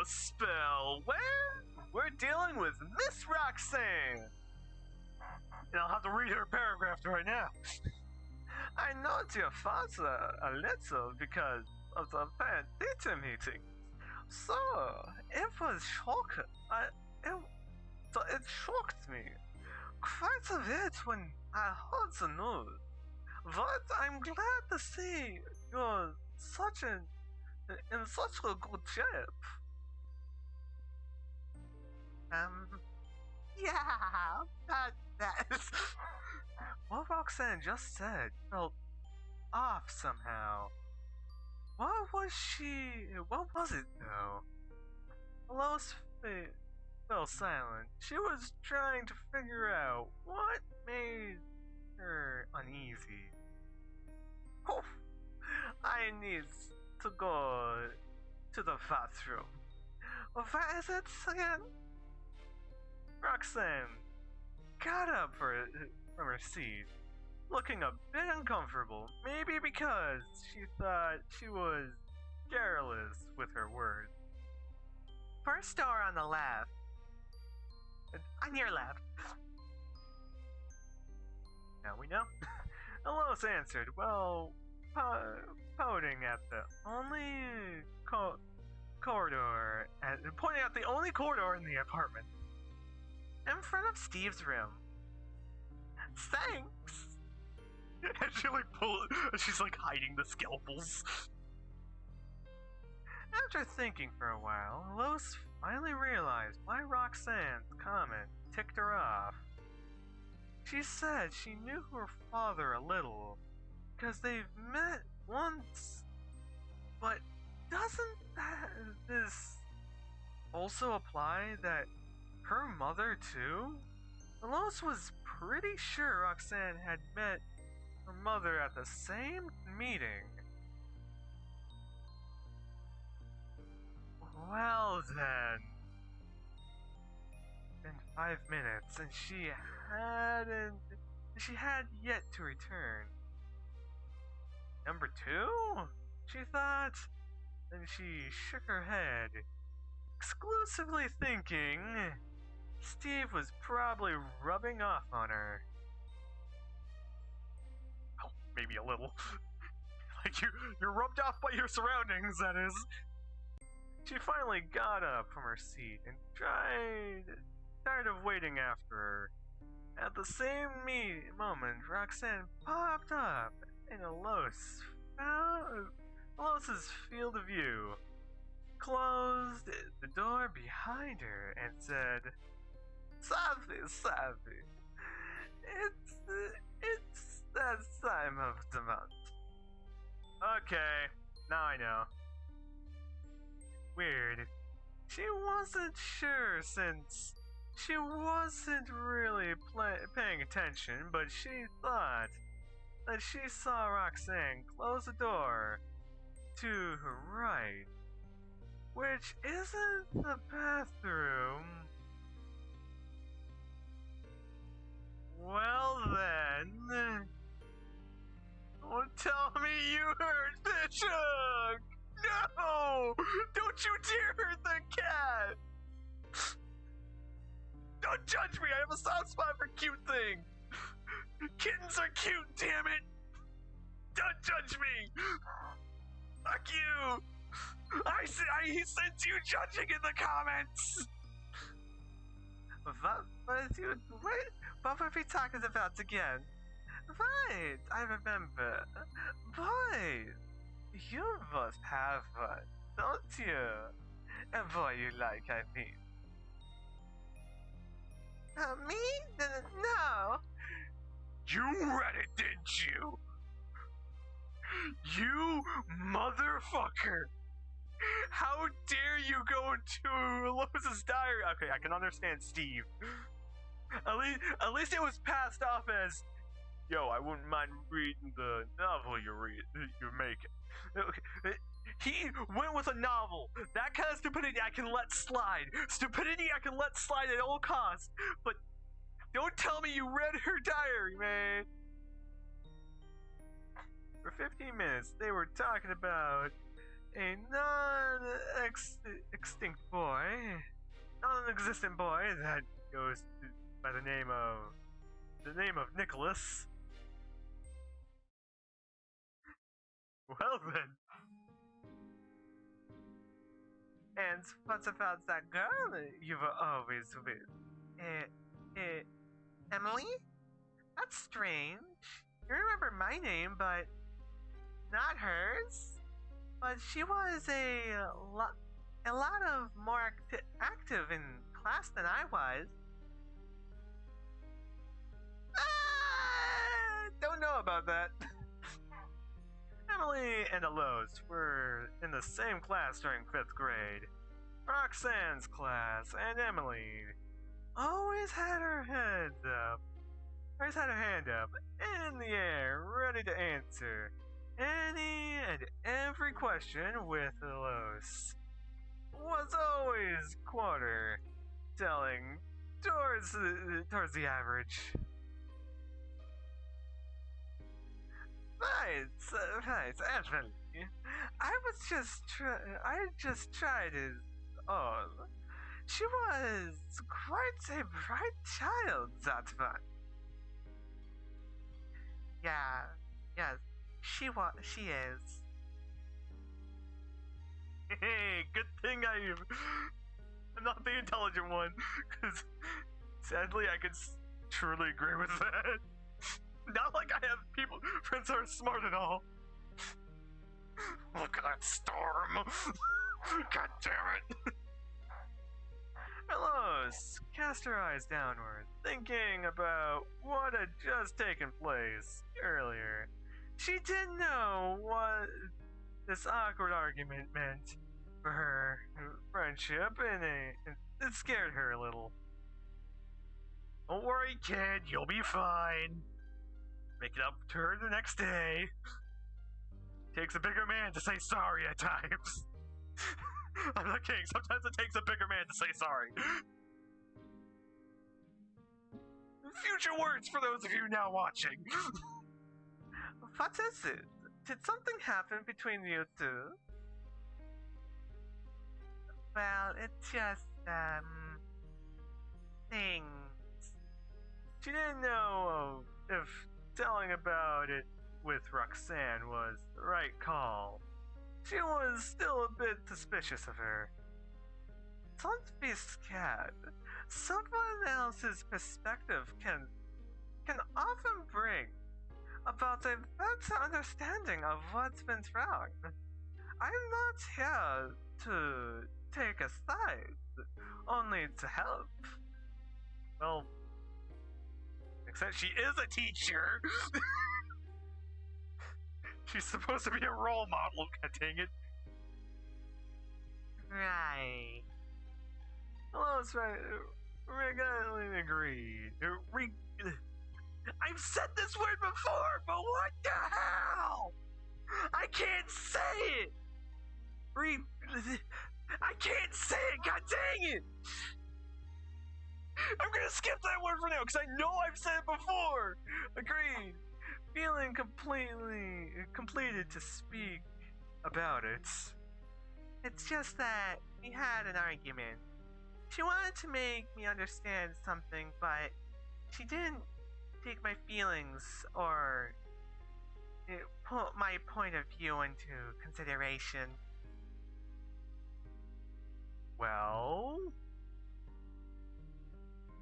a spell. We're dealing with Miss Roxanne. And I'll have to read her paragraph right now. I know your father a little because of the parent teacher meeting. So, it was shocking. It shocked me quite a bit when I heard the news. But I'm glad to see you're in such a good shape. Yeah, that's what Roxanne just said felt off somehow. What was it though? Lois fell silent. She was trying to figure out what made her uneasy. Oh, I need to go to the bathroom. What is it again? Roxanne got up from her seat, looking a bit uncomfortable, maybe because she thought she was careless with her words. First door on the left. On your left. Now we know. Lois answered, well, pointing at the only corridor, pointing out the only corridor in the apartment. In front of Steve's room. Thanks! And she's like hiding the scalpels. After thinking for a while, Lois finally realized why Roxanne's comment ticked her off. She said she knew her father a little, because they've met once. But doesn't this also apply that her mother too? Lois was pretty sure Roxanne had met her mother at the same meeting. Well then. Been 5 minutes and she had yet to return. Number 2? She thought. Then she shook her head, exclusively thinking Steve was probably rubbing off on her. Oh, maybe a little. Like you're rubbed off by your surroundings, that is. She finally got up from her seat and tired of waiting after her. At the same moment, Roxanne popped up in Lois's field of view, closed the door behind her, and said, Savvy. It's that time of the month. Okay, now I know. Weird. She wasn't sure since she wasn't really paying attention, but she thought that she saw Roxanne close the door to her right, which isn't the bathroom. Well then, don't tell me you heard the chug! No! Don't you dare hurt the cat! Don't judge me, I have a soft spot for cute things! Kittens are cute, damn it! Don't judge me! Fuck you! I sent you judging in the comments! What were we talking about again? Right, I remember. Boy, you must have one, don't you? A boy you like, I mean. Me? No. You read it, didn't you? You motherfucker! How dare you go into Lois's diary? Okay, I can understand Steve. At least it was passed off as, yo, I wouldn't mind reading the novel you're making. Okay. He went with a novel. That kind of stupidity I can let slide. Stupidity I can let slide at all costs. But don't tell me you read her diary, man. For 15 minutes, they were talking about a non-extinct boy, non-existent boy that goes by the name of Nicholas. Well then. And what about that girl you were always with? Emily? That's strange. You remember my name, but not hers. But she was a lot of more active in class than I was. Don't know about that. Emily and Alois were in the same class during 5th grade. Roxanne's class, and Emily always had her hand up in the air, ready to answer any and every question with Alois. Was always quarter telling towards the average. Right, Emily. I just tried it all. She was quite a bright child, that one. Yeah, yes, she is. Hey, good thing I'm not the intelligent one, because sadly I could truly agree with that. Not like I have friends who are smart at all. Look at that storm! God damn it! Alois cast her eyes downward, thinking about what had just taken place earlier. She didn't know what this awkward argument meant for her friendship, and it scared her a little. Don't worry, kid, you'll be fine. Make it up to her the next day. Takes a bigger man to say sorry at times. I'm not kidding, sometimes it takes a bigger man to say sorry. Future words for those of you now watching. What is it? Did something happen between you two? Well, it's just, things. She didn't know if telling about it with Roxanne was the right call. She was still a bit suspicious of her. Don't be scared. Someone else's perspective can often bring about a better understanding of what's been wrong. I'm not here to take a side, only to help. Well, except she is a teacher. She's supposed to be a role model, god dang it. Right. Alois regretfully agreed. I've said this word before, but what the hell? I can't say it! I can't say it, god dang it! I'm gonna skip that word for now, because I know I've said it before! Agreed. Feeling completed to speak about it. It's just that we had an argument. She wanted to make me understand something, but she didn't take my feelings or put my point of view into consideration. Well?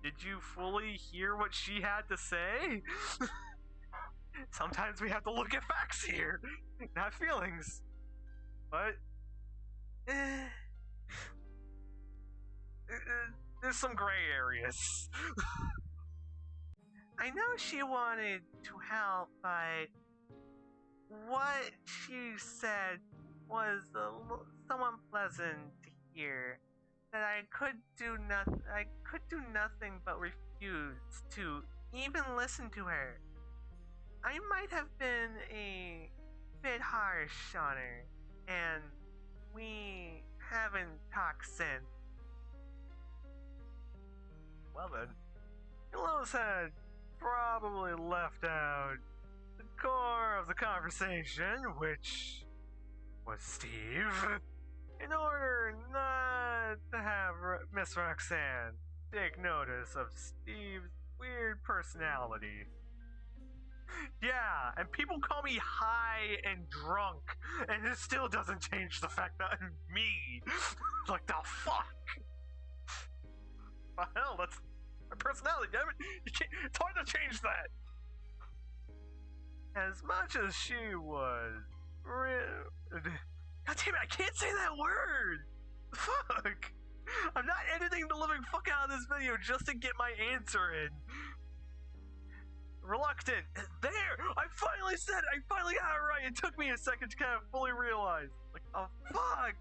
Did you fully hear what she had to say? Sometimes we have to look at facts here, not feelings. But there's some gray areas. I know she wanted to help, but what she said was somewhat pleasant to hear. That I could do nothing but refuse to even listen to her. I might have been a bit harsh on her, and we haven't talked since. Well then, Alois had probably left out the core of the conversation, which was Steve. In order not to have Miss Roxanne take notice of Steve's weird personality. Yeah, and people call me high and drunk, and it still doesn't change the fact that I'm me. Like the fuck? What the hell, that's my personality, damn it. It's hard to change that. As much as she was God damn it, I can't say that word! Fuck! I'm not editing the living fuck out of this video just to get my answer in. Reluctant. There! I finally said it! I finally got it right! It took me a second to kind of fully realize. Like, oh fuck!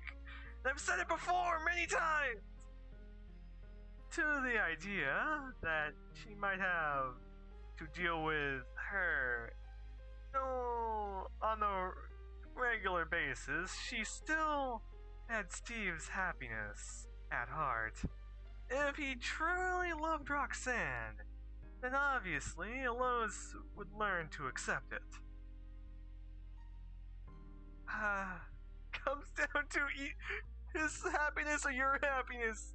I've said it before many times! To the idea that she might have to deal with her on a regular basis, she still had Steve's happiness at heart. If he truly loved Roxanne, then obviously Lois would learn to accept it. Comes down to his happiness or your happiness.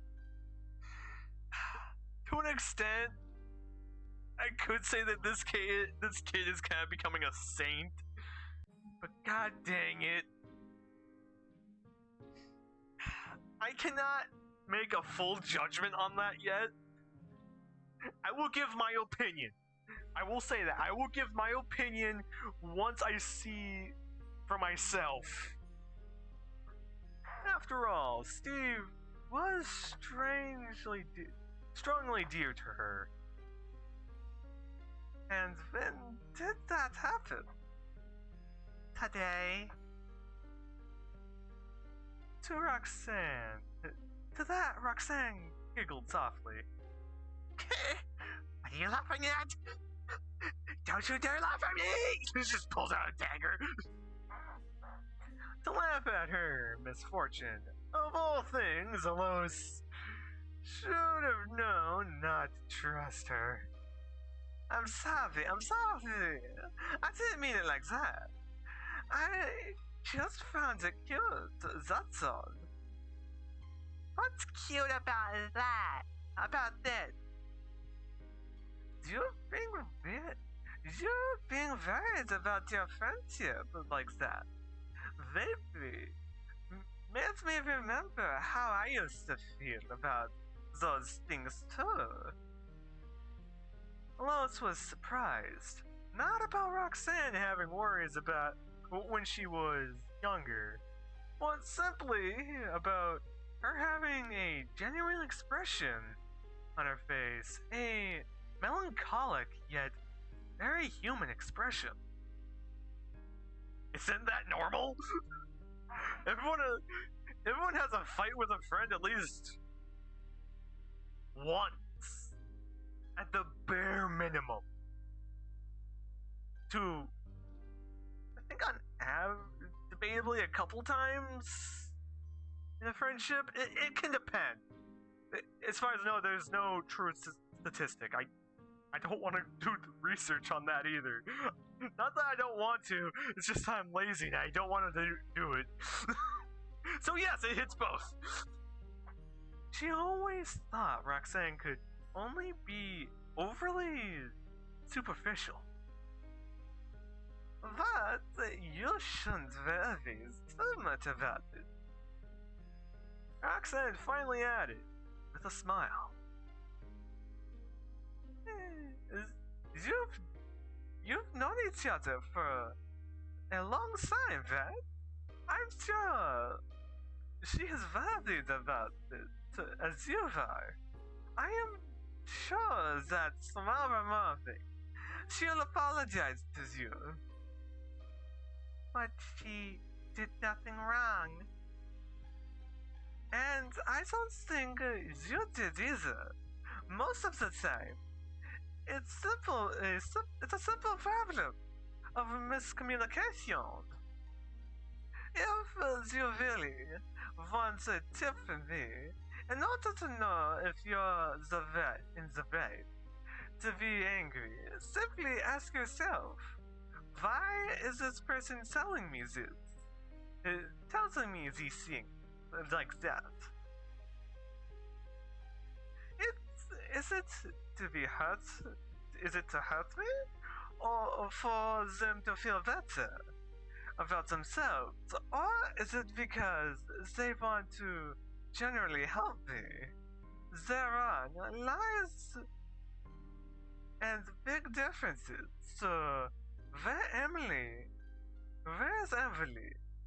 To an extent, I could say that this kid is kind of becoming a saint, but god dang it, I cannot make a full judgment on that yet. I will give my opinion. I will say that. I will give my opinion once I see for myself. After all, Steve was strongly dear to her. And when did that happen? Today? To Roxanne. To that, Roxanne giggled softly. What are you laughing at? Don't you dare laugh at me! She just pulls out a dagger. To laugh at her misfortune. Of all things, Lois should have known not to trust her. I'm sorry. I didn't mean it like that. I just found it cute, that's all. What's cute about that? About that? You're being worried about your friendship like that. Baby, makes me remember how I used to feel about those things too. Lois was surprised. Not about Roxanne having worries about when she was younger, but simply about her having a genuine expression on her face, a melancholic yet very human expression. Isn't that normal? Everyone has a fight with a friend at least once, at the bare minimum. I think on average, debatably a couple times in a friendship. It can depend. As far as I know, there's no true statistic. I don't want to do research on that either. Not that I don't want to, it's just I'm lazy and I don't want to do it. So yes, it hits both. She always thought Roxanne could only be overly superficial. But you shouldn't worry so much about it. Roxanne finally added, with a smile. You've known each other for a long time, right? I'm sure she is worried about it, as you are. I am sure that tomorrow morning she'll apologize to you. But she did nothing wrong. And I don't think you did either. Most of the time. It's simple. It's a simple problem of miscommunication. If you really want a tip from me, in order to know if you're in the right to be angry, simply ask yourself, why is this person telling me this? tells me these things like that. Is it to be hurt? Is it to hurt me? Or for them to feel better about themselves? Or is it because they want to generally help me? Thereon lies and big differences. So, where's Emily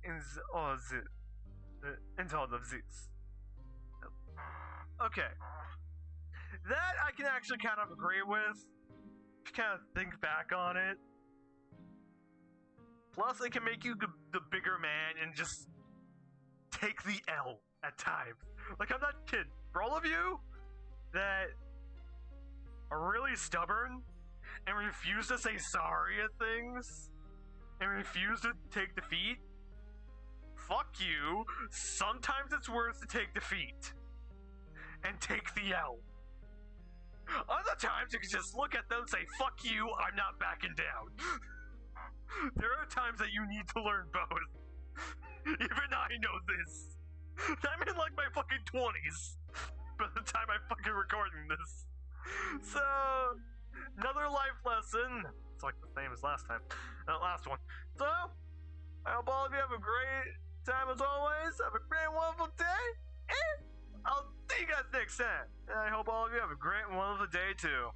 in all this? In all of this? Okay. That I can actually kind of agree with. If you kind of think back on it. Plus, it can make you the bigger man and just take the L at times. Like, I'm not kidding. For all of you that are really stubborn and refuse to say sorry at things and refuse to take defeat, fuck you. Sometimes it's worth to take defeat and take the L. Other times you can just look at them and say, fuck you, I'm not backing down. There are times that you need to learn both. Even I know this. I'm in like my fucking 20s by the time I'm fucking recording this. So, another life lesson. It's like the same as last time. Last one. So, I hope all of you have a great time as always. Have a great, wonderful day. And I'll see you guys next time. And I hope all of you have a great and wonderful day too.